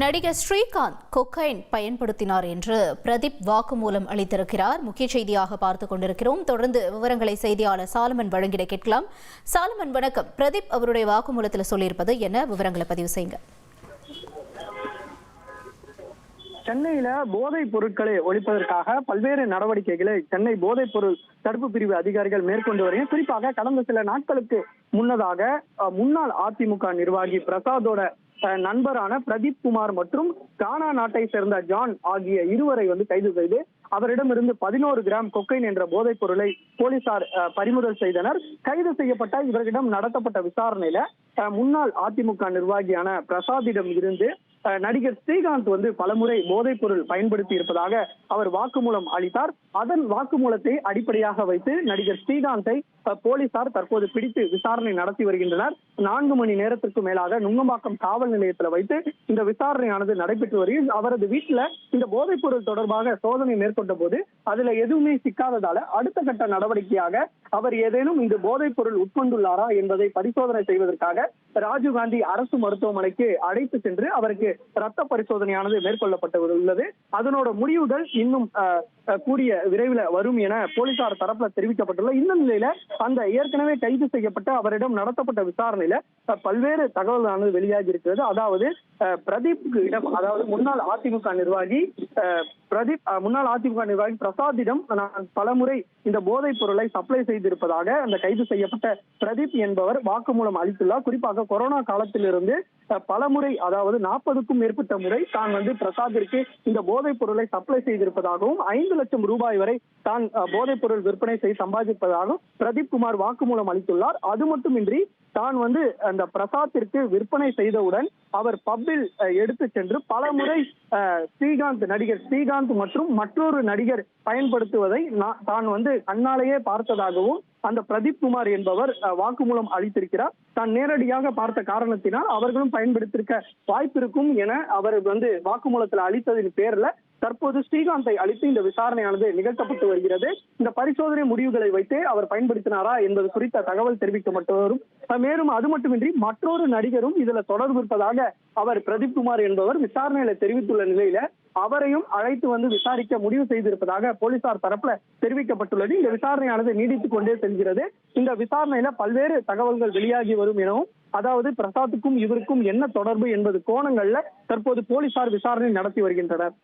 நடிகர் ஸ்ரீகாந்த் கொக்கைன் பயன்படுத்தினார் என்று பிரதீப் வாக்குமூலம் அளித்திருக்கிறார். முக்கிய செய்தியாக பார்த்துக் கொண்டிருக்கிறோம். தொடர்ந்து விவரங்களை செய்தியாளர் சாலமன் வழங்கிட கேட்கலாம். சாலமன் வணக்கம். பிரதீப் அவருடைய வாக்குமூலத்தில் சொல்லியிருப்பது என்ன, விவரங்களை பதிவு செய்யுங்க. சென்னையில போதைப் பொருட்களை ஒழிப்பதற்காக பல்வேறு நடவடிக்கைகளை சென்னை போதைப் பொருள் தடுப்பு பிரிவு அதிகாரிகள் மேற்கொண்டு வருகிறார். குறிப்பாக கடந்த சில நாட்களுக்கு முன்னதாக முன்னாள் அதிமுக நிர்வாகி பிரசாதோட நண்பரான பிரதீப் குமார் மற்றும் கானா நாட்டை சேர்ந்த ஜான் ஆகிய இருவரை கைது செய்து அவரிடமிருந்து 11 கிராம் கொக்கைன் என்ற போதைப் பொருளை போலீசார் பறிமுதல் செய்தனர். கைது செய்யப்பட்ட இவர்களிடம் நடத்தப்பட்ட விசாரணையில முன்னாள் அதிமுக நிர்வாகியான பிரசாத்திடம் இருந்து நடிகர் ஸ்ரீகாந்த் பலமுறை போதைப் பொருள் பயன்படுத்தி இருப்பதாக அவர் வாக்குமூலம் அளித்தார். அதன் வாக்குமூலத்தை அடிப்படையாக வைத்து நடிகர் ஸ்ரீகாந்தை போலீசார் தற்போது பிடித்து விசாரணை நடத்தி வருகின்றனர். 4 மணி நேரத்திற்கு மேலாக நுங்கம்பாக்கம் காவல் நிலையத்தில் வைத்து இந்த விசாரணையானது நடைபெற்று வருகிறது. அவரது வீட்டுல இந்த போதைப் பொருள் தொடர்பாக சோதனை மேற்கொண்ட போது அதுல எதுவுமே சிக்காததால அடுத்த கட்ட நடவடிக்கையாக அவர் ஏதேனும் இந்த போதைப் பொருள் உட்கொண்டுள்ளாரா என்பதை பரிசோதனை செய்வதற்காக ராஜீவ்காந்தி அரசு மருத்துவமனைக்கு அழைத்து சென்று அவருக்கு ரத்த பரிசோதனையானது மேற்கொள்ளப்பட்டுள்ளது. அதனோட முடிவுகள் இன்னும் கூடிய விரைவில் வரும் என போலீசார் தரப்புல தெரிவிக்கப்பட்டுள்ள இந்த நிலையில அந்த ஏற்கனவே கைது செய்யப்பட்ட அவரிடம் நடத்தப்பட்ட விசாரணையில பல்வேறு தகவல்களானது வெளியாகி இருக்கிறது. அதாவது பிரதீப்புக்கு இடம், அதாவது முன்னாள் அதிமுக நிர்வாகி பிரசாத்திடம் நான் பலமுறை இந்த போதைப் பொருளை சப்ளை செய்திருப்பதாக அந்த கைது செய்யப்பட்ட பிரதீப் என்பவர் வாக்குமூலம் அளித்துள்ளார். குறிப்பாக கொரோனா காலத்திலிருந்து பலமுறை, அதாவது 40க்கும் மேற்பட்ட முறை தான் பிரசாத்திற்கு இந்த போதைப் பொருளை சப்ளை செய்திருப்பதாகவும் 5 லட்சம் ரூபாய் வரை தான் போதைப் பொருள் விற்பனை செய்து சம்பாதிப்பதாகவும் பிரதீப் குமார் வாக்குமூலம் அளித்துள்ளார். அது மட்டுமின்றி தான் அந்த பிரசாத்திற்கு விற்பனை செய்தவுடன் அவர் பப்பில் எடுத்து சென்று பல முறை நடிகர் ஸ்ரீகாந்த் மற்றும் மற்றொரு நடிகர் பயன்படுத்துவதை தான் கண்ணாலேயே பார்த்ததாகவும் அந்த பிரதீப் குமார் என்பவர் வாக்குமூலம் அளித்திருக்கிறார். தான் நேரடியாக பார்த்த காரணத்தினால் அவர்களும் பயன்படுத்தியிருக்க வாய்ப்பு இருக்கும் என அவர் வாக்குமூலத்தில் அளித்ததின் பேர்ல தற்போது ஸ்ரீகாந்தை அளித்து இந்த விசாரணையானது நிகழ்த்தப்பட்டு வருகிறது. இந்த பரிசோதனை முடிவுகளை வைத்து அவர் பயன்படுத்தினாரா என்பது குறித்த தகவல் தெரிவிக்கப்பட்டு வரும். மேலும் அது மட்டுமின்றி மற்றொரு நடிகரும் இதுல தொடர்பு இருப்பதாக அவர் பிரதீப் குமார் என்பவர் விசாரணையில தெரிவித்துள்ள நிலையில அவரையும் அழைத்து விசாரிக்க முடிவு செய்திருப்பதாக போலீசார் தரப்புல தெரிவிக்கப்பட்டுள்ளது. இந்த விசாரணையானது நீடித்துக் கொண்டே செல்கிறது. இந்த விசாரணையில பல்வேறு தகவல்கள் வெளியாகி வரும் எனவும், அதாவது பிரசாத்துக்கும் இவருக்கும் என்ன தொடர்பு என்பது கோணங்கள்ல தற்போது போலீசார் விசாரணை நடத்தி வருகின்றனர்.